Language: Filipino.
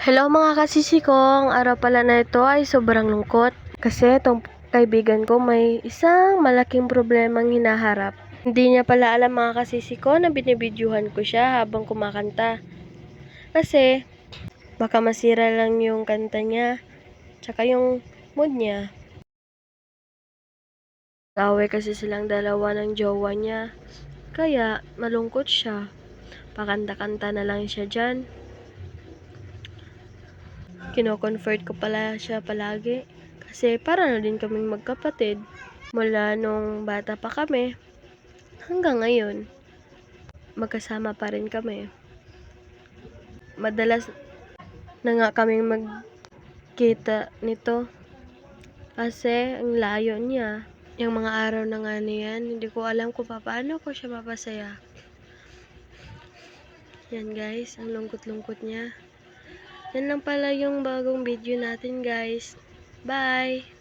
Hello mga kasisi ko, ang araw pala na ito ay sobrang lungkot. Kasi itong kaibigan ko may isang malaking problemang hinaharap. Hindi niya pala alam mga kasisi ko na binibidyuhan ko siya habang kumakanta. Kasi baka masira lang yung kanta niya, tsaka yung mood niya. Away kasi silang dalawa ng jowa niya, kaya malungkot siya. Pakanta-kanta na lang siya dyan. Kino-comfort ko pala siya palagi. Kasi para na din kaming magkapatid. Mula nung bata pa kami, hanggang ngayon, magkasama pa rin kami. Madalas na nga kaming magkita nito. Kasi ang layo niya. Yung mga araw na nga niyan, hindi ko alam kung paano ko siya mapasaya. Yan guys, ang lungkot-lungkot niya. Yan lang pala yung bagong video natin guys. Bye!